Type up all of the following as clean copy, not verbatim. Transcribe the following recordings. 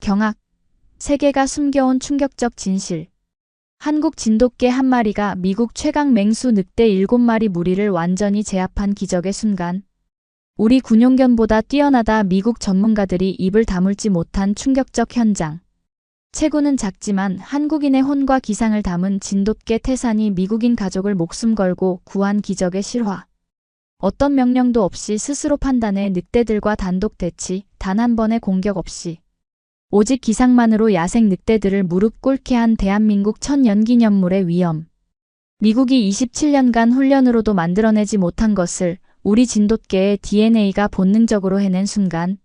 경악. 세계가 숨겨온 충격적 진실. 한국 진돗개 한 마리가 미국 최강 맹수 늑대 7마리 무리를 완전히 제압한 기적의 순간. 우리 군용견보다 뛰어나다 미국 전문가들이 입을 다물지 못한 충격적 현장. 체구는 작지만 한국인의 혼과 기상을 담은 진돗개 태산이 미국인 가족을 목숨 걸고 구한 기적의 실화. 어떤 명령도 없이 스스로 판단해 늑대들과 단독 대치, 단 한 번의 공격 없이. 오직 기상만으로 야생 늑대들을 무릎 꿇게 한 대한민국 첫 연기념물의 위험. 미국이 27년간 훈련으로도 만들어내지 못한 것을 우리 진돗개의 DNA가 본능적으로 해낸 순간,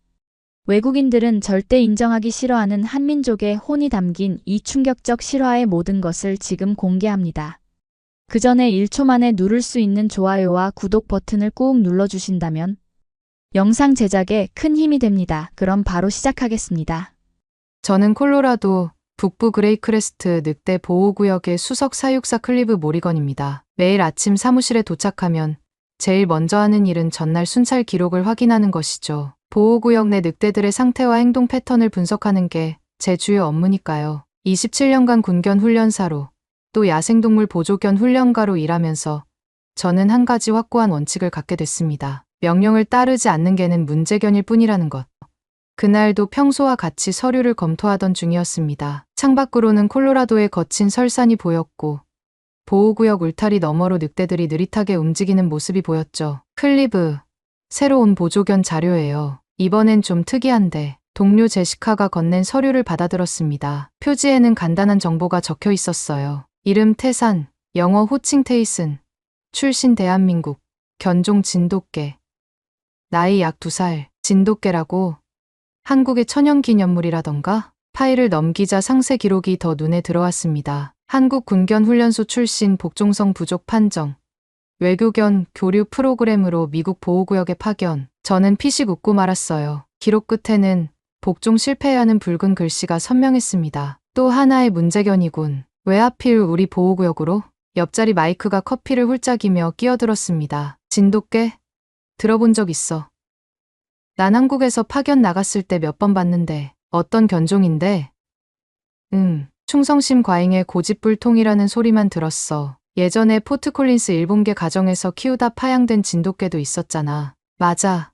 외국인들은 절대 인정하기 싫어하는 한민족의 혼이 담긴 이 충격적 실화의 모든 것을 지금 공개합니다. 그 전에 1초 만에 누를 수 있는 좋아요와 구독 버튼을 꾹 눌러주신다면 영상 제작에 큰 힘이 됩니다. 그럼 바로 시작하겠습니다. 저는 콜로라도 북부 그레이크레스트 늑대 보호구역의 수석 사육사 클리브 모리건입니다. 매일 아침 사무실에 도착하면 제일 먼저 하는 일은 전날 순찰 기록을 확인하는 것이죠. 보호구역 내 늑대들의 상태와 행동 패턴을 분석하는 게 제 주요 업무니까요. 27년간 군견 훈련사로 또 야생동물 보조견 훈련가로 일하면서 저는 한 가지 확고한 원칙을 갖게 됐습니다. 명령을 따르지 않는 개는 문제견일 뿐이라는 것. 그날도 평소와 같이 서류를 검토하던 중이었습니다. 창밖으로는 콜로라도의 거친 설산이 보였고 보호구역 울타리 너머로 늑대들이 느릿하게 움직이는 모습이 보였죠. 클리브, 새로 온 보조견 자료예요. 이번엔 좀 특이한데 동료 제시카가 건넨 서류를 받아들었습니다. 표지에는 간단한 정보가 적혀 있었어요. 이름 태산, 영어 호칭 테이슨, 출신 대한민국, 견종 진돗개, 나이 약 2살, 진돗개라고. 한국의 천연기념물이라던가? 파일을 넘기자 상세 기록이 더 눈에 들어왔습니다. 한국 군견훈련소 출신 복종성 부족 판정. 외교견 교류 프로그램으로 미국 보호구역에 파견. 저는 피식 웃고 말았어요. 기록 끝에는 복종 실패하는 붉은 글씨가 선명했습니다. 또 하나의 문제견이군. 왜 하필 우리 보호구역으로? 옆자리 마이크가 커피를 훌쩍이며 끼어들었습니다. 진돗개? 들어본 적 있어. 난 한국에서 파견 나갔을 때 몇 번 봤는데 어떤 견종인데? 충성심 과잉의 고집불통이라는 소리만 들었어. 예전에 포트콜린스 일본계 가정에서 키우다 파양된 진돗개도 있었잖아. 맞아.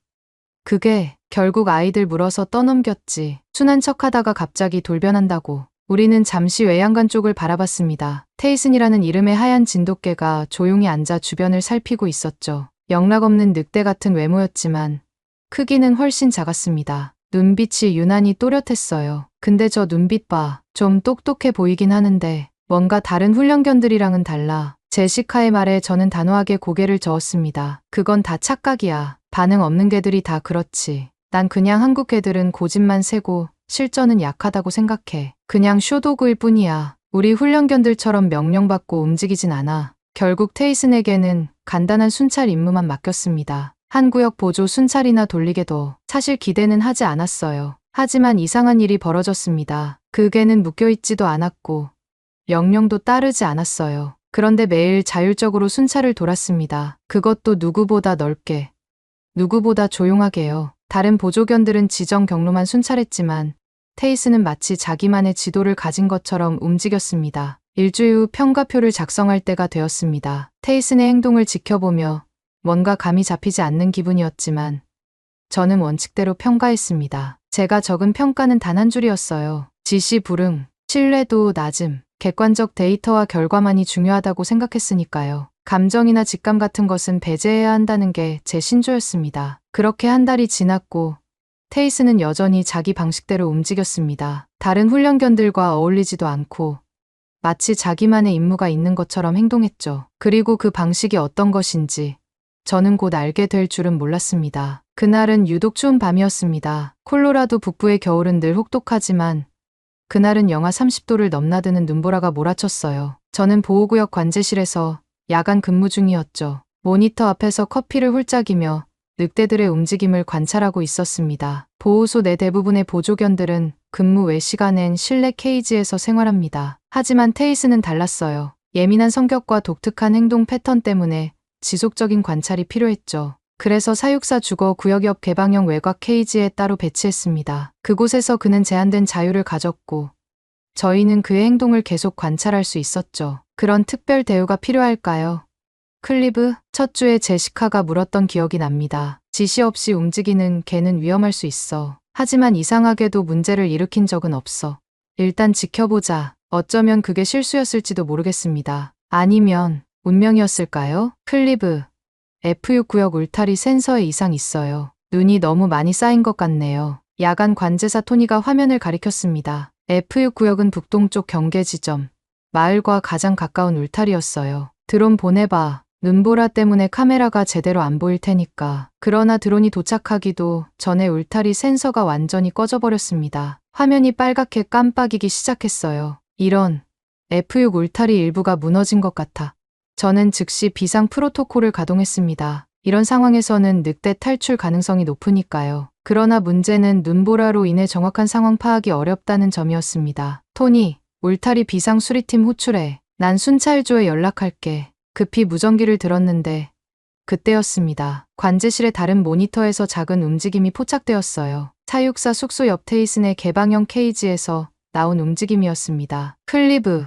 그게 결국 아이들 물어서 떠넘겼지. 순한 척하다가 갑자기 돌변한다고. 우리는 잠시 외양간 쪽을 바라봤습니다. 테이슨이라는 이름의 하얀 진돗개가 조용히 앉아 주변을 살피고 있었죠. 영락없는 늑대 같은 외모였지만 크기는 훨씬 작았습니다. 눈빛이 유난히 또렷했어요. 근데 저 눈빛 봐. 좀 똑똑해 보이긴 하는데 뭔가 다른 훈련견들이랑은 달라. 제시카의 말에 저는 단호하게 고개를 저었습니다. 그건 다 착각이야. 반응 없는 개들이 다 그렇지. 난 그냥 한국 개들은 고집만 세고 실전은 약하다고 생각해. 그냥 쇼도그일 뿐이야. 우리 훈련견들처럼 명령받고 움직이진 않아. 결국 테이슨에게는 간단한 순찰 임무만 맡겼습니다. 한 구역 보조 순찰이나 돌리게도 사실 기대는 하지 않았어요. 하지만 이상한 일이 벌어졌습니다. 그 개는 묶여있지도 않았고 명령도 따르지 않았어요. 그런데 매일 자율적으로 순찰을 돌았습니다. 그것도 누구보다 넓게, 누구보다 조용하게요. 다른 보조견들은 지정 경로만 순찰했지만 테이스는 마치 자기만의 지도를 가진 것처럼 움직였습니다. 일주일 후 평가표를 작성할 때가 되었습니다. 테이슨의 행동을 지켜보며 뭔가 감이 잡히지 않는 기분이었지만 저는 원칙대로 평가했습니다. 제가 적은 평가는 단 한 줄이었어요. 지시 불응, 신뢰도 낮음, 객관적 데이터와 결과만이 중요하다고 생각했으니까요. 감정이나 직감 같은 것은 배제해야 한다는 게 제 신조였습니다. 그렇게 한 달이 지났고 테이스는 여전히 자기 방식대로 움직였습니다. 다른 훈련견들과 어울리지도 않고 마치 자기만의 임무가 있는 것처럼 행동했죠. 그리고 그 방식이 어떤 것인지 저는 곧 알게 될 줄은 몰랐습니다. 그날은 유독 추운 밤이었습니다. 콜로라도 북부의 겨울은 늘 혹독하지만 그날은 영하 30도를 넘나드는 눈보라가 몰아쳤어요. 저는 보호구역 관제실에서 야간 근무 중이었죠. 모니터 앞에서 커피를 훌쩍이며 늑대들의 움직임을 관찰하고 있었습니다. 보호소 내 대부분의 보조견들은 근무 외 시간엔 실내 케이지에서 생활합니다. 하지만 테이스는 달랐어요. 예민한 성격과 독특한 행동 패턴 때문에 지속적인 관찰이 필요했죠. 그래서 사육사 주거 구역 옆 개방형 외곽 케이지에 따로 배치했습니다. 그곳에서 그는 제한된 자유를 가졌고 저희는 그의 행동을 계속 관찰할 수 있었죠. 그런 특별 대우가 필요할까요? 클리브, 첫 주에 제시카가 물었던 기억이 납니다. 지시 없이 움직이는 개는 위험할 수 있어. 하지만 이상하게도 문제를 일으킨 적은 없어. 일단 지켜보자. 어쩌면 그게 실수였을지도 모르겠습니다. 아니면 운명이었을까요? 클리브, F6 구역 울타리 센서에 이상 있어요. 눈이 너무 많이 쌓인 것 같네요. 야간 관제사 토니가 화면을 가리켰습니다. F6 구역은 북동쪽 경계 지점, 마을과 가장 가까운 울타리였어요. 드론 보내봐. 눈보라 때문에 카메라가 제대로 안 보일 테니까. 그러나 드론이 도착하기도 전에 울타리 센서가 완전히 꺼져버렸습니다. 화면이 빨갛게 깜빡이기 시작했어요. 이런, F6 울타리 일부가 무너진 것 같아. 저는 즉시 비상 프로토콜을 가동했습니다. 이런 상황에서는 늑대 탈출 가능성이 높으니까요. 그러나 문제는 눈보라로 인해 정확한 상황 파악이 어렵다는 점이었습니다. 토니, 울타리 비상 수리팀 호출해. 난 순찰조에 연락할게. 급히 무전기를 들었는데 그때였습니다. 관제실의 다른 모니터에서 작은 움직임이 포착되었어요. 사육사 숙소 옆 테이슨의 개방형 케이지에서 나온 움직임이었습니다. 클리브,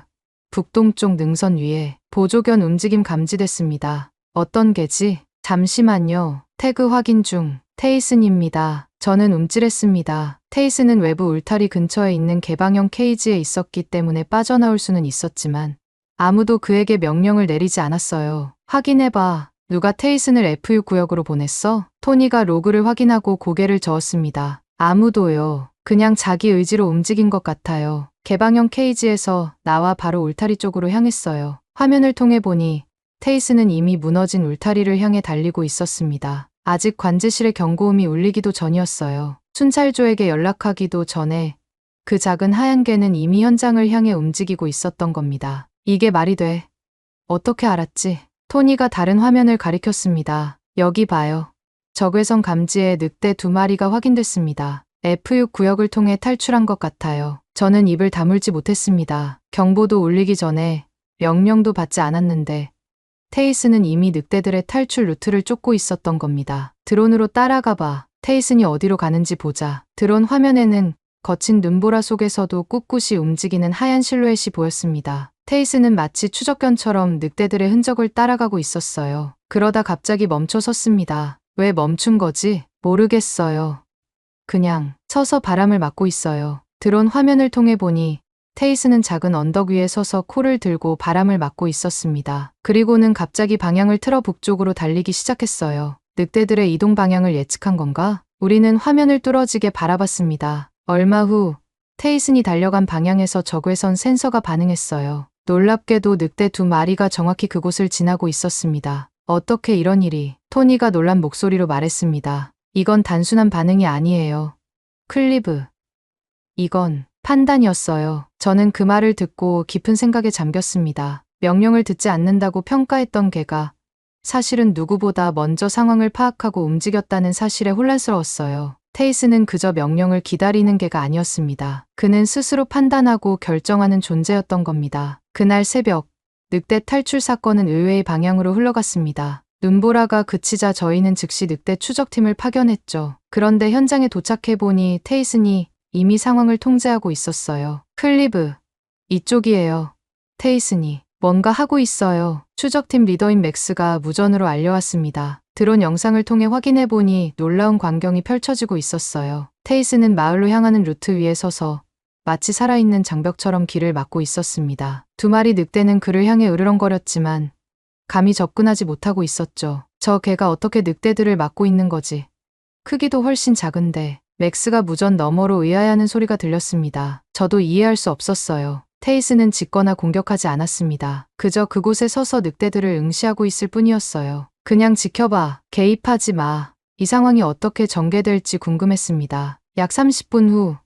북동쪽 능선 위에 보조견 움직임 감지됐습니다. 어떤 개지? 잠시만요. 태그 확인 중. 테이슨입니다. 저는 움찔했습니다. 테이슨은 외부 울타리 근처에 있는 개방형 케이지에 있었기 때문에 빠져나올 수는 있었지만 아무도 그에게 명령을 내리지 않았어요. 확인해봐. 누가 테이슨을 F6 구역으로 보냈어? 토니가 로그를 확인하고 고개를 저었습니다. 아무도요. 그냥 자기 의지로 움직인 것 같아요. 개방형 케이지에서 나와 바로 울타리 쪽으로 향했어요. 화면을 통해 보니 테이슨은 이미 무너진 울타리를 향해 달리고 있었습니다. 아직 관제실의 경고음이 울리기도 전이었어요. 순찰조에게 연락하기도 전에 그 작은 하얀 개는 이미 현장을 향해 움직이고 있었던 겁니다. 이게 말이 돼. 어떻게 알았지? 토니가 다른 화면을 가리켰습니다. 여기 봐요. 적외선 감지에 늑대 2마리가 확인됐습니다. F6 구역을 통해 탈출한 것 같아요. 저는 입을 다물지 못했습니다. 경보도 울리기 전에 명령도 받지 않았는데 테이슨은 이미 늑대들의 탈출 루트를 쫓고 있었던 겁니다. 드론으로 따라가 봐. 테이슨이 어디로 가는지 보자. 드론 화면에는 거친 눈보라 속에서도 꿋꿋이 움직이는 하얀 실루엣이 보였습니다. 테이슨은 마치 추적견처럼 늑대들의 흔적을 따라가고 있었어요. 그러다 갑자기 멈춰 섰습니다. 왜 멈춘 거지? 모르겠어요. 그냥 서서 바람을 맞고 있어요. 드론 화면을 통해 보니 테이슨은 작은 언덕 위에 서서 콜을 들고 바람을 맞고 있었습니다. 그리고는 갑자기 방향을 틀어 북쪽으로 달리기 시작했어요. 늑대들의 이동 방향을 예측한 건가? 우리는 화면을 뚫어지게 바라봤습니다. 얼마 후 테이슨이 달려간 방향에서 적외선 센서가 반응했어요. 놀랍게도 늑대 2마리가 정확히 그곳을 지나고 있었습니다. 어떻게 이런 일이? 토니가 놀란 목소리로 말했습니다. 이건 단순한 반응이 아니에요. 클리브. 이건 판단이었어요. 저는 그 말을 듣고 깊은 생각에 잠겼습니다. 명령을 듣지 않는다고 평가했던 개가 사실은 누구보다 먼저 상황을 파악하고 움직였다는 사실에 혼란스러웠어요. 테이스는 그저 명령을 기다리는 개가 아니었습니다. 그는 스스로 판단하고 결정하는 존재였던 겁니다. 그날 새벽, 늑대 탈출 사건은 의외의 방향으로 흘러갔습니다. 눈보라가 그치자 저희는 즉시 늑대 추적팀을 파견했죠. 그런데 현장에 도착해보니 테이슨이 이미 상황을 통제하고 있었어요. 클리브, 이쪽이에요. 테이슨이 뭔가 하고 있어요. 추적팀 리더인 맥스가 무전으로 알려왔습니다. 드론 영상을 통해 확인해보니 놀라운 광경이 펼쳐지고 있었어요. 테이슨은 마을로 향하는 루트 위에 서서 마치 살아있는 장벽처럼 길을 막고 있었습니다. 2마리 늑대는 그를 향해 으르렁거렸지만 감히 접근하지 못하고 있었죠. 저 개가 어떻게 늑대들을 막고 있는 거지? 크기도 훨씬 작은데. 맥스가 무전 너머로 의아해하는 소리가 들렸습니다. 저도 이해할 수 없었어요. 테이스는 짖거나 공격하지 않았습니다. 그저 그곳에 서서 늑대들을 응시하고 있을 뿐이었어요. 그냥 지켜봐. 개입하지 마. 이 상황이 어떻게 전개될지 궁금했습니다. 약 30분 후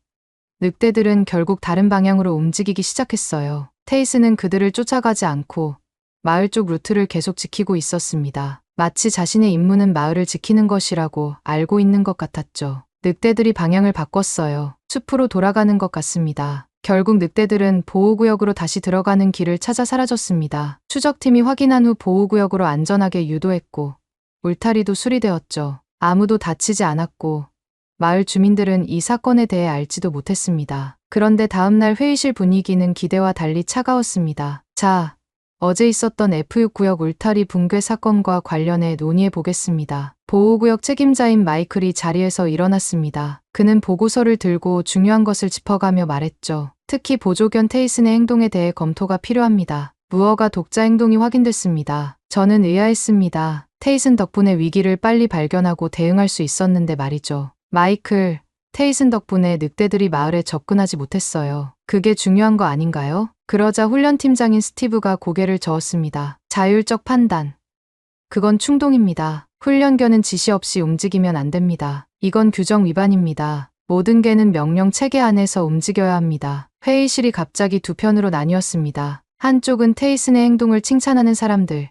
늑대들은 결국 다른 방향으로 움직이기 시작했어요. 테이스는 그들을 쫓아가지 않고 마을 쪽 루트를 계속 지키고 있었습니다. 마치 자신의 임무는 마을을 지키는 것이라고 알고 있는 것 같았죠. 늑대들이 방향을 바꿨어요. 숲으로 돌아가는 것 같습니다. 결국 늑대들은 보호구역으로 다시 들어가는 길을 찾아 사라졌습니다. 추적팀이 확인한 후 보호구역으로 안전하게 유도했고 울타리도 수리되었죠. 아무도 다치지 않았고 마을 주민들은 이 사건에 대해 알지도 못했습니다. 그런데 다음날 회의실 분위기는 기대와 달리 차가웠습니다. 자, 어제 있었던 F6구역 울타리 붕괴 사건과 관련해 논의해 보겠습니다. 보호구역 책임자인 마이클이 자리에서 일어났습니다. 그는 보고서를 들고 중요한 것을 짚어가며 말했죠. 특히 보조견 테이슨의 행동에 대해 검토가 필요합니다. 무어가 독자 행동이 확인됐습니다. 저는 의아했습니다. 테이슨 덕분에 위기를 빨리 발견하고 대응할 수 있었는데 말이죠. 마이클, 테이슨 덕분에 늑대들이 마을에 접근하지 못했어요. 그게 중요한 거 아닌가요? 그러자 훈련팀장인 스티브가 고개를 저었습니다. 자율적 판단. 그건 충동입니다. 훈련견은 지시 없이 움직이면 안 됩니다. 이건 규정 위반입니다. 모든 개는 명령 체계 안에서 움직여야 합니다. 회의실이 갑자기 두 편으로 나뉘었습니다. 한쪽은 테이슨의 행동을 칭찬하는 사람들,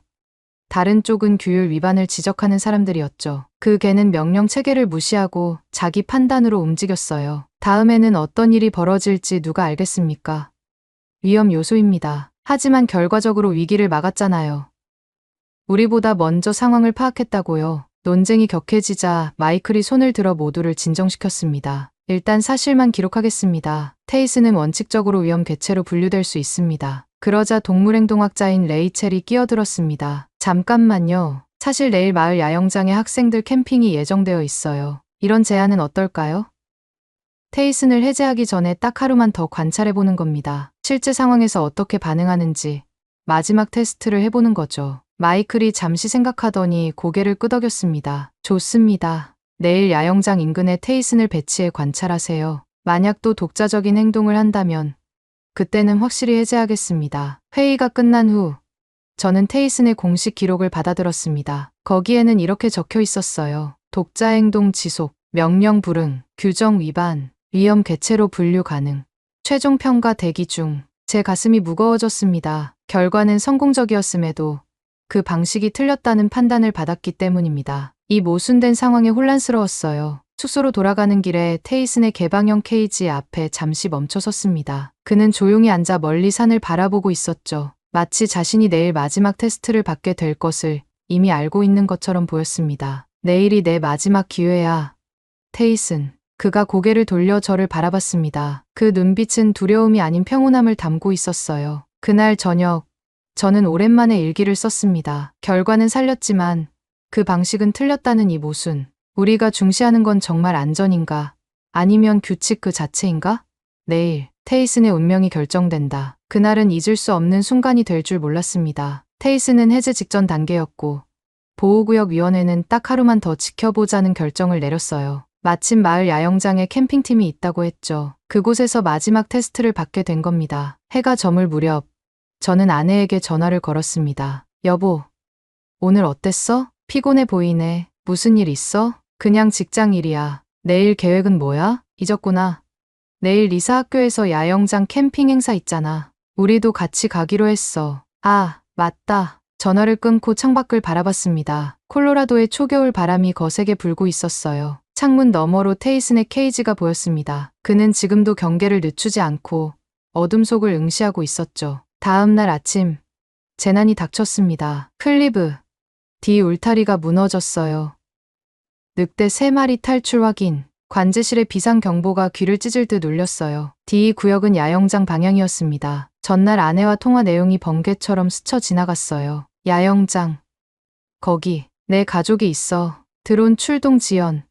다른 쪽은 규율 위반을 지적하는 사람들이었죠. 그 개는 명령 체계를 무시하고 자기 판단으로 움직였어요. 다음에는 어떤 일이 벌어질지 누가 알겠습니까? 위험 요소입니다. 하지만 결과적으로 위기를 막았잖아요. 우리보다 먼저 상황을 파악했다고요. 논쟁이 격해지자 마이클이 손을 들어 모두를 진정시켰습니다. 일단 사실만 기록하겠습니다. 테이슨은 원칙적으로 위험 개체로 분류될 수 있습니다. 그러자 동물행동학자인 레이첼이 끼어들었습니다. 잠깐만요. 사실 내일 마을 야영장에 학생들 캠핑이 예정되어 있어요. 이런 제안은 어떨까요? 테이슨을 해제하기 전에 딱 하루만 더 관찰해보는 겁니다. 실제 상황에서 어떻게 반응하는지 마지막 테스트를 해보는 거죠. 마이클이 잠시 생각하더니 고개를 끄덕였습니다. 좋습니다. 내일 야영장 인근에 테이슨을 배치해 관찰하세요. 만약 또 독자적인 행동을 한다면 그때는 확실히 해제하겠습니다. 회의가 끝난 후 저는 테이슨의 공식 기록을 받아들었습니다. 거기에는 이렇게 적혀 있었어요. 독자 행동 지속, 명령 불응, 규정 위반, 위험 개체로 분류 가능, 최종 평가 대기 중. 제 가슴이 무거워졌습니다. 결과는 성공적이었음에도 그 방식이 틀렸다는 판단을 받았기 때문입니다. 이 모순된 상황에 혼란스러웠어요. 숙소로 돌아가는 길에 테이슨의 개방형 케이지 앞에 잠시 멈춰 섰습니다. 그는 조용히 앉아 멀리 산을 바라보고 있었죠. 마치 자신이 내일 마지막 테스트를 받게 될 것을 이미 알고 있는 것처럼 보였습니다. 내일이 내 마지막 기회야, 테이슨. 그가 고개를 돌려 저를 바라봤습니다. 그 눈빛은 두려움이 아닌 평온함을 담고 있었어요. 그날 저녁, 저는 오랜만에 일기를 썼습니다. 결과는 살렸지만 그 방식은 틀렸다는 이 모순. 우리가 중시하는 건 정말 안전인가? 아니면 규칙 그 자체인가? 내일, 테이슨의 운명이 결정된다. 그날은 잊을 수 없는 순간이 될 줄 몰랐습니다. 테이슨은 해제 직전 단계였고, 보호구역위원회는 딱 하루만 더 지켜보자는 결정을 내렸어요. 마침 마을 야영장에 캠핑팀이 있다고 했죠. 그곳에서 마지막 테스트를 받게 된 겁니다. 해가 저물 무렵, 저는 아내에게 전화를 걸었습니다. 여보, 오늘 어땠어? 피곤해 보이네. 무슨 일 있어? 그냥 직장 일이야. 내일 계획은 뭐야? 잊었구나. 내일 리사 학교에서 야영장 캠핑 행사 있잖아. 우리도 같이 가기로 했어. 아, 맞다. 전화를 끊고 창밖을 바라봤습니다. 콜로라도의 초겨울 바람이 거세게 불고 있었어요. 창문 너머로 테이슨의 케이지가 보였습니다. 그는 지금도 경계를 늦추지 않고 어둠 속을 응시하고 있었죠. 다음 날 아침, 재난이 닥쳤습니다. 클리브, D 울타리가 무너졌어요. 늑대 3마리 탈출 확인. 관제실의 비상경보가 귀를 찢을 듯 울렸어요. D 구역은 야영장 방향이었습니다. 전날 아내와 통화 내용이 번개처럼 스쳐 지나갔어요. 야영장. 거기, 내 가족이 있어. 드론 출동 지연.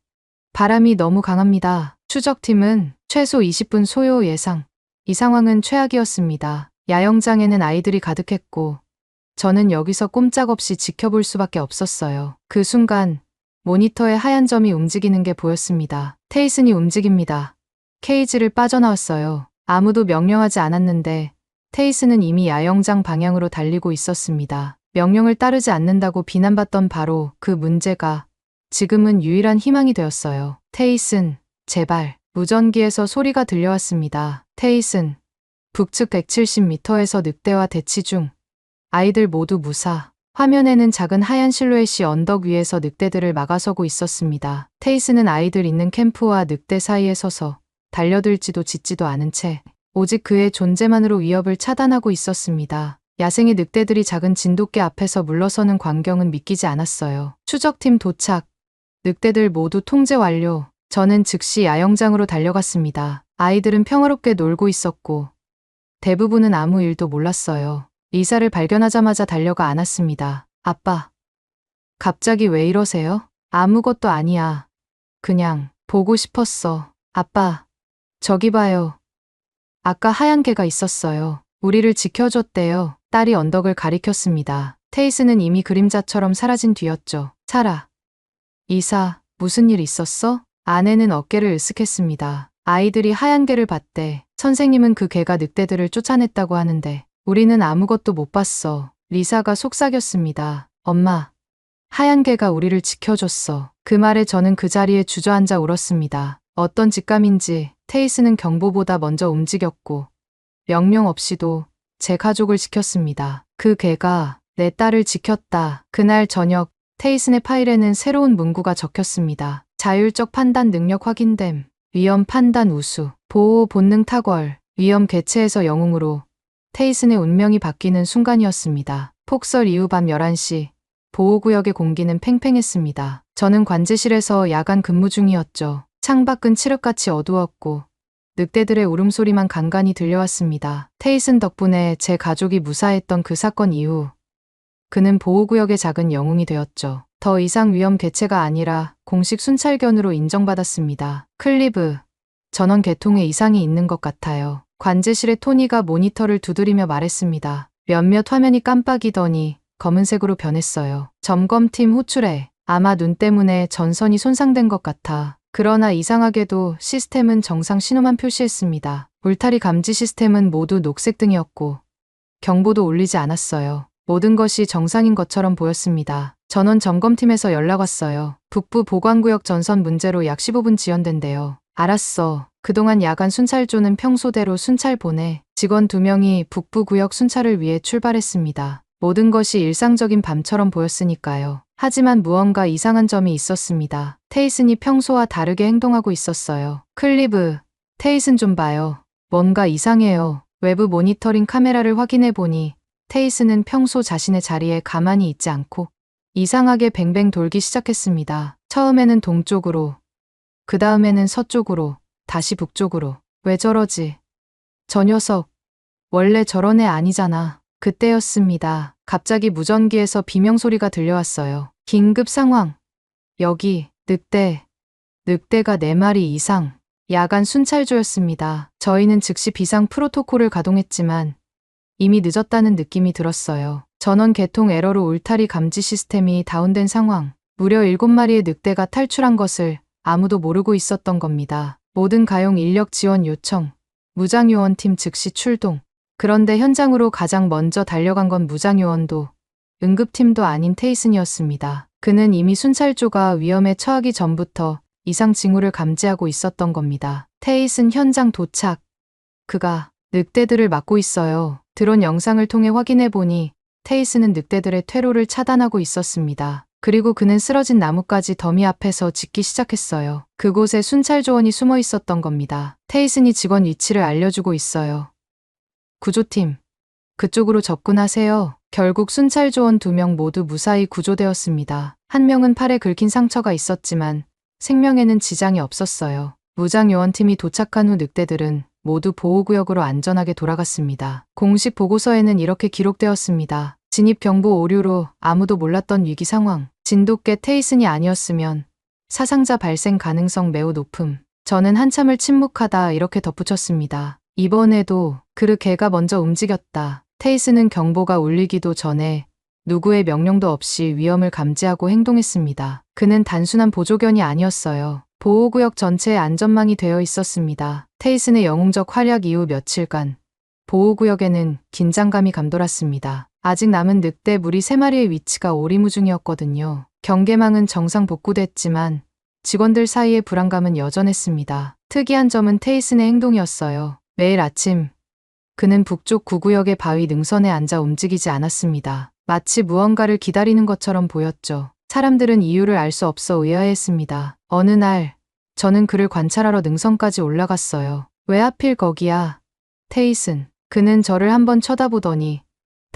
바람이 너무 강합니다. 추적팀은 최소 20분 소요 예상. 이 상황은 최악이었습니다. 야영장에는 아이들이 가득했고 저는 여기서 꼼짝없이 지켜볼 수밖에 없었어요. 그 순간 모니터에 하얀 점이 움직이는 게 보였습니다. 테이슨이 움직입니다. 케이지를 빠져나왔어요. 아무도 명령하지 않았는데 테이슨은 이미 야영장 방향으로 달리고 있었습니다. 명령을 따르지 않는다고 비난받던 바로 그 문제가 지금은 유일한 희망이 되었어요. 테이슨, 제발. 무전기에서 소리가 들려왔습니다. 테이슨, 북측 170m에서 늑대와 대치 중. 아이들 모두 무사. 화면에는 작은 하얀 실루엣이 언덕 위에서 늑대들을 막아서고 있었습니다. 테이슨은 아이들 있는 캠프와 늑대 사이에 서서 달려들지도 짖지도 않은 채 오직 그의 존재만으로 위협을 차단하고 있었습니다. 야생의 늑대들이 작은 진돗개 앞에서 물러서는 광경은 믿기지 않았어요. 추적팀 도착. 늑대들 모두 통제 완료. 저는 즉시 야영장으로 달려갔습니다. 아이들은 평화롭게 놀고 있었고 대부분은 아무 일도 몰랐어요. 리사를 발견하자마자 달려가 안았습니다. 아빠, 갑자기 왜 이러세요? 아무것도 아니야. 그냥 보고 싶었어. 아빠, 저기 봐요. 아까 하얀 개가 있었어요. 우리를 지켜줬대요. 딸이 언덕을 가리켰습니다. 테이스는 이미 그림자처럼 사라진 뒤였죠. 사라. 이사, 무슨 일 있었어? 아내는 어깨를 으쓱했습니다. 아이들이 하얀 개를 봤대. 선생님은 그 개가 늑대들을 쫓아냈다고 하는데 우리는 아무것도 못 봤어. 리사가 속삭였습니다. 엄마, 하얀 개가 우리를 지켜줬어. 그 말에 저는 그 자리에 주저앉아 울었습니다. 어떤 직감인지 테이스는 경보보다 먼저 움직였고 명령 없이도 제 가족을 지켰습니다. 그 개가 내 딸을 지켰다. 그날 저녁 테이슨의 파일에는 새로운 문구가 적혔습니다. 자율적 판단 능력 확인됨. 위험 판단 우수. 보호 본능 탁월. 위험 개체에서 영웅으로 테이슨의 운명이 바뀌는 순간이었습니다. 폭설 이후 밤 11시 보호구역의 공기는 팽팽했습니다. 저는 관제실에서 야간 근무 중이었죠. 창밖은 칠흑같이 어두웠고 늑대들의 울음소리만 간간히 들려왔습니다. 테이슨 덕분에 제 가족이 무사했던 그 사건 이후 그는 보호구역의 작은 영웅이 되었죠. 더 이상 위험 개체가 아니라 공식 순찰견으로 인정받았습니다. 클리브, 전원 계통에 이상이 있는 것 같아요. 관제실의 토니가 모니터를 두드리며 말했습니다. 몇몇 화면이 깜빡이더니 검은색으로 변했어요. 점검팀 호출해. 아마 눈 때문에 전선이 손상된 것 같아. 그러나 이상하게도 시스템은 정상 신호만 표시했습니다. 울타리 감지 시스템은 모두 녹색등이었고 경보도 울리지 않았어요. 모든 것이 정상인 것처럼 보였습니다. 전원 점검팀에서 연락 왔어요. 북부 보관구역 전선 문제로 약 15분 지연된대요. 알았어. 그동안 야간 순찰조는 평소대로 순찰 보내. 직원 2명이 북부 구역 순찰을 위해 출발했습니다. 모든 것이 일상적인 밤처럼 보였으니까요. 하지만 무언가 이상한 점이 있었습니다. 테이슨이 평소와 다르게 행동하고 있었어요. 클리브, 테이슨 좀 봐요. 뭔가 이상해요. 외부 모니터링 카메라를 확인해 보니 테이슨은 평소 자신의 자리에 가만히 있지 않고 이상하게 뱅뱅 돌기 시작했습니다. 처음에는 동쪽으로, 그 다음에는 서쪽으로, 다시 북쪽으로. 왜 저러지? 저 녀석, 원래 저런 애 아니잖아. 그때였습니다. 갑자기 무전기에서 비명소리가 들려왔어요. 긴급 상황. 여기, 늑대가 4마리 이상. 야간 순찰조였습니다. 저희는 즉시 비상 프로토콜을 가동했지만 이미 늦었다는 느낌이 들었어요. 전원 개통 에러로 울타리 감지 시스템이 다운된 상황. 무려 7마리의 늑대가 탈출한 것을 아무도 모르고 있었던 겁니다. 모든 가용 인력 지원 요청. 무장요원팀 즉시 출동. 그런데 현장으로 가장 먼저 달려간 건 무장요원도 응급팀도 아닌 테이슨이었습니다. 그는 이미 순찰조가 위험에 처하기 전부터 이상 징후를 감지하고 있었던 겁니다. 테이슨 현장 도착. 그가 늑대들을 막고 있어요. 드론 영상을 통해 확인해 보니 테이슨은 늑대들의 퇴로를 차단하고 있었습니다. 그리고 그는 쓰러진 나뭇가지 더미 앞에서 짖기 시작했어요. 그곳에 순찰조원이 숨어 있었던 겁니다. 테이슨이 직원 위치를 알려주고 있어요. 구조팀, 그쪽으로 접근하세요. 결국 순찰조원 2명 모두 무사히 구조되었습니다. 한 명은 팔에 긁힌 상처가 있었지만 생명에는 지장이 없었어요. 무장요원팀이 도착한 후 늑대들은 모두 보호구역으로 안전하게 돌아갔습니다. 공식 보고서에는 이렇게 기록되었습니다. 진입 경보 오류로 아무도 몰랐던 위기 상황. 진돗개 테이슨이 아니었으면 사상자 발생 가능성 매우 높음. 저는 한참을 침묵하다 이렇게 덧붙였습니다. 이번에도 그 개가 먼저 움직였다. 테이슨은 경보가 울리기도 전에 누구의 명령도 없이 위험을 감지하고 행동했습니다. 그는 단순한 보조견이 아니었어요. 보호구역 전체에 안전망이 되어 있었습니다. 테이슨의 영웅적 활약 이후 며칠간 보호구역에는 긴장감이 감돌았습니다. 아직 남은 늑대 무리 3마리의 위치가 오리무중이었거든요. 경계망은 정상 복구됐지만 직원들 사이의 불안감은 여전했습니다. 특이한 점은 테이슨의 행동이었어요. 매일 아침 그는 북쪽 구구역의 바위 능선에 앉아 움직이지 않았습니다. 마치 무언가를 기다리는 것처럼 보였죠. 사람들은 이유를 알 수 없어 의아해했습니다. 어느 날 저는 그를 관찰하러 능선까지 올라갔어요. 왜 하필 거기야? 테이슨. 그는 저를 한번 쳐다보더니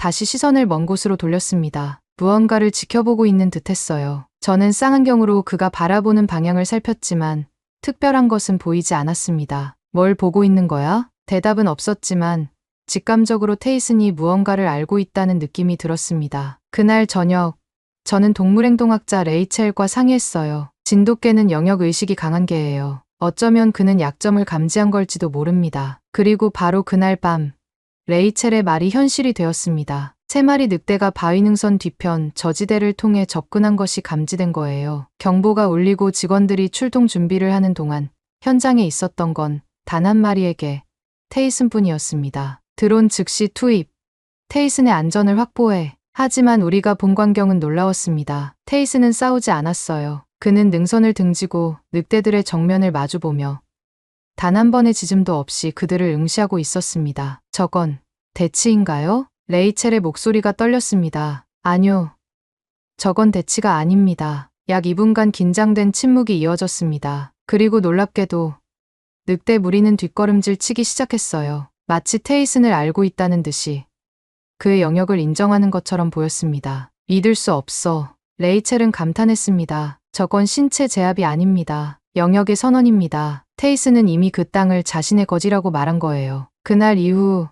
다시 시선을 먼 곳으로 돌렸습니다. 무언가를 지켜보고 있는 듯했어요. 저는 쌍안경으로 그가 바라보는 방향을 살폈지만 특별한 것은 보이지 않았습니다. 뭘 보고 있는 거야? 대답은 없었지만 직감적으로 테이슨이 무언가를 알고 있다는 느낌이 들었습니다. 그날 저녁, 저는 동물행동학자 레이첼과 상의했어요. 진돗개는 영역의식이 강한 개예요. 어쩌면 그는 약점을 감지한 걸지도 모릅니다. 그리고 바로 그날 밤, 레이첼의 말이 현실이 되었습니다. 3마리 늑대가 바위 능선 뒤편 저지대를 통해 접근한 것이 감지된 거예요. 경보가 울리고 직원들이 출동 준비를 하는 동안 현장에 있었던 건 단 한 마리의 개, 테이슨뿐이었습니다. 드론 즉시 투입. 테이슨의 안전을 확보해. 하지만 우리가 본 광경은 놀라웠습니다. 테이슨은 싸우지 않았어요. 그는 능선을 등지고 늑대들의 정면을 마주보며 단 한 번의 지짐도 없이 그들을 응시하고 있었습니다. 저건 대치인가요? 레이첼의 목소리가 떨렸습니다. 아니요. 저건 대치가 아닙니다. 약 2분간 긴장된 침묵이 이어졌습니다. 그리고 놀랍게도 늑대 무리는 뒷걸음질 치기 시작했어요. 마치 테이슨을 알고 있다는 듯이 그의 영역을 인정하는 것처럼 보였습니다. 믿을 수 없어. 레이첼은 감탄했습니다. 저건 신체 제압이 아닙니다. 영역의 선언입니다. 테이슨은 이미 그 땅을 자신의 거지라고 말한 거예요. 그날 이후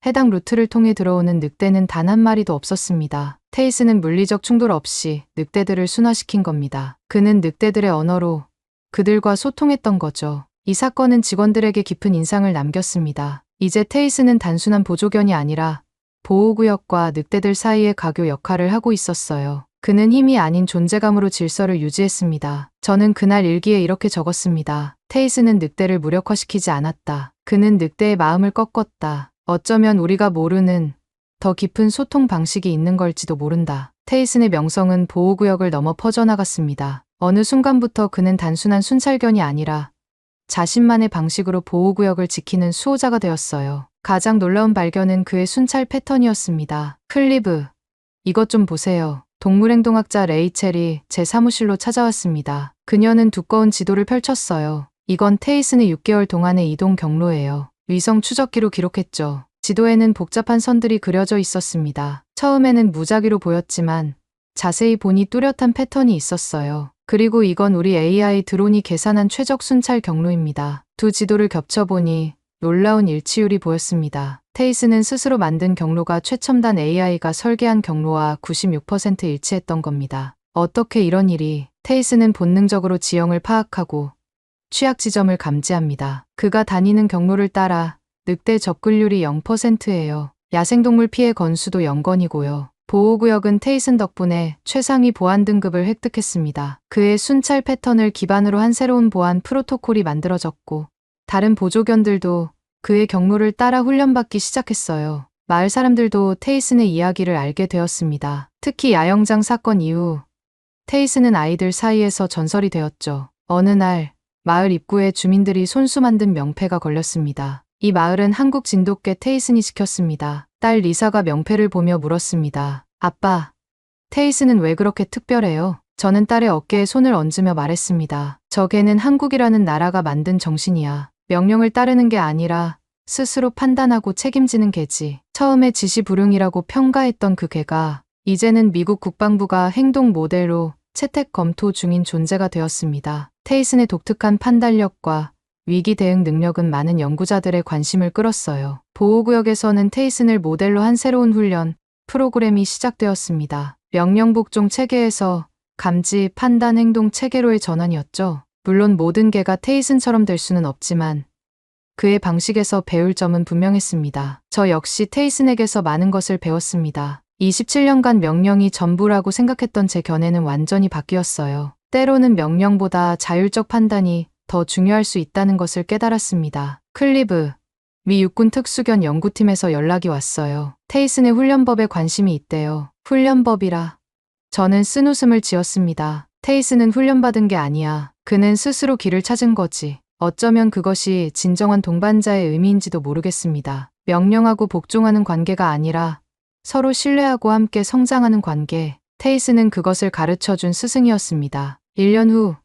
해당 루트를 통해 들어오는 늑대는 단 한 마리도 없었습니다. 테이슨은 물리적 충돌 없이 늑대들을 순화시킨 겁니다. 그는 늑대들의 언어로 그들과 소통했던 거죠. 이 사건은 직원들에게 깊은 인상을 남겼습니다. 이제 테이슨은 단순한 보조견이 아니라 보호구역과 늑대들 사이의 가교 역할을 하고 있었어요. 그는 힘이 아닌 존재감으로 질서를 유지했습니다. 저는 그날 일기에 이렇게 적었습니다. 테이슨은 늑대를 무력화시키지 않았다. 그는 늑대의 마음을 꺾었다. 어쩌면 우리가 모르는 더 깊은 소통 방식이 있는 걸지도 모른다. 테이슨의 명성은 보호구역을 넘어 퍼져나갔습니다. 어느 순간부터 그는 단순한 순찰견이 아니라 자신만의 방식으로 보호구역을 지키는 수호자가 되었어요. 가장 놀라운 발견은 그의 순찰 패턴이었습니다. 클리브, 이것 좀 보세요. 동물행동학자 레이첼이 제 사무실로 찾아왔습니다. 그녀는 두꺼운 지도를 펼쳤어요. 이건 테이슨의 6개월 동안의 이동 경로예요. 위성 추적기로 기록했죠. 지도에는 복잡한 선들이 그려져 있었습니다. 처음에는 무작위로 보였지만 자세히 보니 뚜렷한 패턴이 있었어요. 그리고 이건 우리 AI 드론이 계산한 최적 순찰 경로입니다. 두 지도를 겹쳐보니 놀라운 일치율이 보였습니다. 테이슨은 스스로 만든 경로가 최첨단 AI가 설계한 경로와 96% 일치했던 겁니다. 어떻게 이런 일이? 테이슨은 본능적으로 지형을 파악하고 취약 지점을 감지합니다. 그가 다니는 경로를 따라 늑대 접근율이 0%예요. 야생동물 피해 건수도 0건이고요. 보호구역은 테이슨 덕분에 최상위 보안 등급을 획득했습니다. 그의 순찰 패턴을 기반으로 한 새로운 보안 프로토콜이 만들어졌고 다른 보조견들도 그의 경로를 따라 훈련받기 시작했어요. 마을 사람들도 테이슨의 이야기를 알게 되었습니다. 특히 야영장 사건 이후 테이슨은 아이들 사이에서 전설이 되었죠. 어느 날 마을 입구에 주민들이 손수 만든 명패가 걸렸습니다. 이 마을은 한국 진돗개 테이슨이 지켰습니다. 딸 리사가 명패를 보며 물었습니다. 아빠, 테이슨은 왜 그렇게 특별해요? 저는 딸의 어깨에 손을 얹으며 말했습니다. 저 개는 한국이라는 나라가 만든 정신이야. 명령을 따르는 게 아니라 스스로 판단하고 책임지는 개지. 처음에 지시불응이라고 평가했던 그 개가 이제는 미국 국방부가 행동 모델로 채택 검토 중인 존재가 되었습니다. 테이슨의 독특한 판단력과 위기 대응 능력은 많은 연구자들의 관심을 끌었어요. 보호구역에서는 테이슨을 모델로 한 새로운 훈련 프로그램이 시작되었습니다. 명령복종 체계에서 감지, 판단, 행동 체계로의 전환이었죠. 물론 모든 개가 테이슨처럼 될 수는 없지만 그의 방식에서 배울 점은 분명했습니다. 저 역시 테이슨에게서 많은 것을 배웠습니다. 27년간 명령이 전부라고 생각했던 제 견해는 완전히 바뀌었어요. 때로는 명령보다 자율적 판단이 더 중요할 수 있다는 것을 깨달았습니다. 클리브, 미 육군 특수견 연구팀에서 연락이 왔어요. 테이슨의 훈련법에 관심이 있대요. 훈련법이라. 저는 쓴웃음을 지었습니다. 테이슨은 훈련받은 게 아니야. 그는 스스로 길을 찾은 거지. 어쩌면 그것이 진정한 동반자의 의미인지도 모르겠습니다. 명령하고 복종하는 관계가 아니라 서로 신뢰하고 함께 성장하는 관계. 테이슨은 그것을 가르쳐준 스승이었습니다. 1년 후,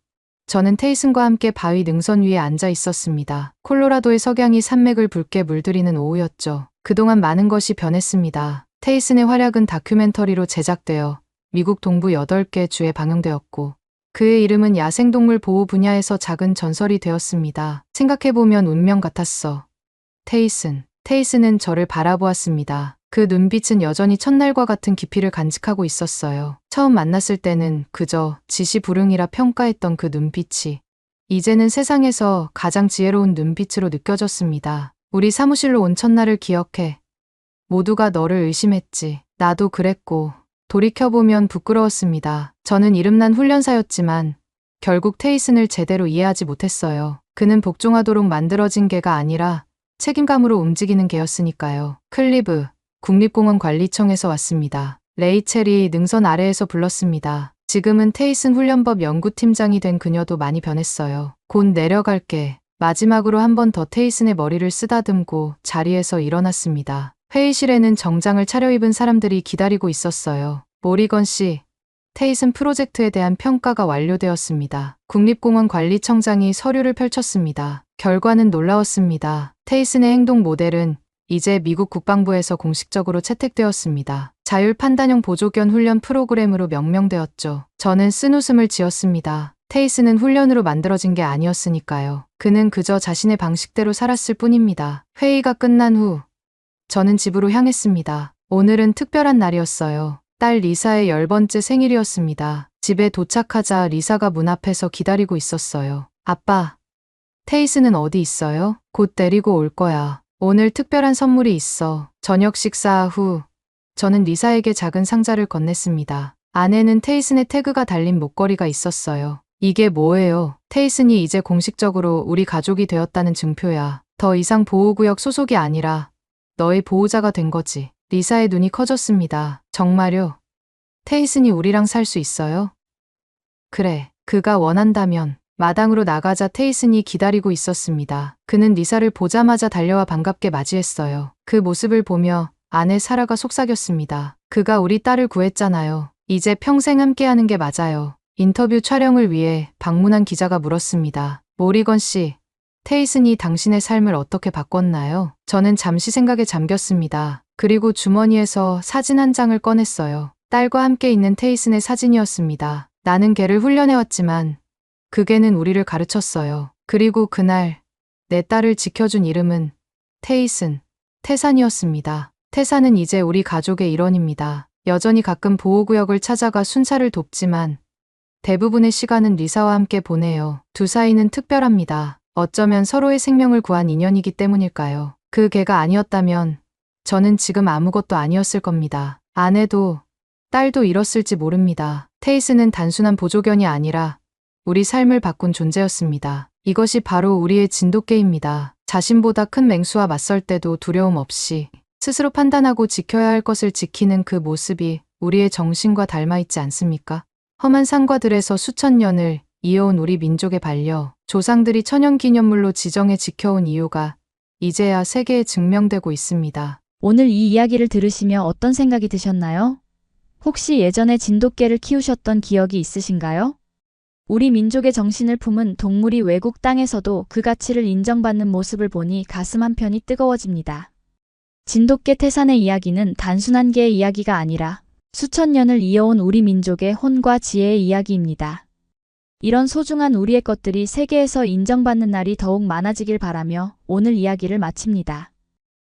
저는 테이슨과 함께 바위 능선 위에 앉아 있었습니다. 콜로라도의 석양이 산맥을 붉게 물들이는 오후였죠. 그동안 많은 것이 변했습니다. 테이슨의 활약은 다큐멘터리로 제작되어 미국 동부 8개 주에 방영되었고 그의 이름은 야생동물 보호 분야에서 작은 전설이 되었습니다. 생각해보면 운명 같았어. 테이슨은 저를 바라보았습니다. 그 눈빛은 여전히 첫날과 같은 깊이를 간직하고 있었어요. 처음 만났을 때는 그저 지시불응이라 평가했던 그 눈빛이 이제는 세상에서 가장 지혜로운 눈빛으로 느껴졌습니다. 우리 사무실로 온 첫날을 기억해. 모두가 너를 의심했지. 나도 그랬고 돌이켜보면 부끄러웠습니다. 저는 이름난 훈련사였지만 결국 테이슨을 제대로 이해하지 못했어요. 그는 복종하도록 만들어진 개가 아니라 책임감으로 움직이는 개였으니까요. 클리브 국립공원 관리청에서 왔습니다. 레이첼이 능선 아래에서 불렀습니다. 지금은 테이슨 훈련법 연구팀장이 된 그녀도 많이 변했어요. 곧 내려갈게. 마지막으로 한 번 더 테이슨의 머리를 쓰다듬고 자리에서 일어났습니다. 회의실에는 정장을 차려입은 사람들이 기다리고 있었어요. 모리건 씨, 테이슨 프로젝트에 대한 평가가 완료되었습니다. 국립공원 관리청장이 서류를 펼쳤습니다. 결과는 놀라웠습니다. 테이슨의 행동 모델은 이제 미국 국방부에서 공식적으로 채택되었습니다. 자율 판단형 보조견 훈련 프로그램으로 명명되었죠. 저는 쓴웃음을 지었습니다. 테이슨은 훈련으로 만들어진 게 아니었으니까요. 그는 그저 자신의 방식대로 살았을 뿐입니다. 회의가 끝난 후 저는 집으로 향했습니다. 오늘은 특별한 날이었어요. 딸 리사의 10번째 생일이었습니다. 집에 도착하자 리사가 문 앞에서 기다리고 있었어요. 아빠, 테이슨은 어디 있어요? 곧 데리고 올 거야. 오늘 특별한 선물이 있어. 저녁 식사 후 저는 리사에게 작은 상자를 건넸습니다. 안에는 테이슨의 태그가 달린 목걸이가 있었어요. 이게 뭐예요? 테이슨이 이제 공식적으로 우리 가족이 되었다는 증표야. 더 이상 보호구역 소속이 아니라 너의 보호자가 된 거지. 리사의 눈이 커졌습니다. 정말요? 테이슨이 우리랑 살 수 있어요? 그래, 그가 원한다면. 마당으로 나가자 테이슨이 기다리고 있었습니다. 그는 리사를 보자마자 달려와 반갑게 맞이했어요. 그 모습을 보며 아내 사라가 속삭였습니다. 그가 우리 딸을 구했잖아요. 이제 평생 함께하는 게 맞아요. 인터뷰 촬영을 위해 방문한 기자가 물었습니다. 모리건 씨, 테이슨이 당신의 삶을 어떻게 바꿨나요? 저는 잠시 생각에 잠겼습니다. 그리고 주머니에서 사진 한 장을 꺼냈어요. 딸과 함께 있는 테이슨의 사진이었습니다. 나는 걔를 훈련해왔지만 그 개는 우리를 가르쳤어요. 그리고 그날 내 딸을 지켜준 이름은 태산이었습니다. 태산은 이제 우리 가족의 일원입니다. 여전히 가끔 보호구역을 찾아가 순찰을 돕지만 대부분의 시간은 리사와 함께 보내요. 두 사이는 특별합니다. 어쩌면 서로의 생명을 구한 인연이기 때문일까요? 그 개가 아니었다면 저는 지금 아무것도 아니었을 겁니다. 아내도 딸도 잃었을지 모릅니다. 테이슨은 단순한 보조견이 아니라 우리 삶을 바꾼 존재였습니다. 이것이 바로 우리의 진돗개입니다. 자신보다 큰 맹수와 맞설 때도 두려움 없이 스스로 판단하고 지켜야 할 것을 지키는 그 모습이 우리의 정신과 닮아있지 않습니까? 험한 산과들에서 수천 년을 이어온 우리 민족의 반려, 조상들이 천연기념물로 지정해 지켜온 이유가 이제야 세계에 증명되고 있습니다. 오늘 이 이야기를 들으시며 어떤 생각이 드셨나요? 혹시 예전에 진돗개를 키우셨던 기억이 있으신가요? 우리 민족의 정신을 품은 동물이 외국 땅에서도 그 가치를 인정받는 모습을 보니 가슴 한편이 뜨거워집니다. 진돗개 태산의 이야기는 단순한 개의 이야기가 아니라 수천 년을 이어온 우리 민족의 혼과 지혜의 이야기입니다. 이런 소중한 우리의 것들이 세계에서 인정받는 날이 더욱 많아지길 바라며 오늘 이야기를 마칩니다.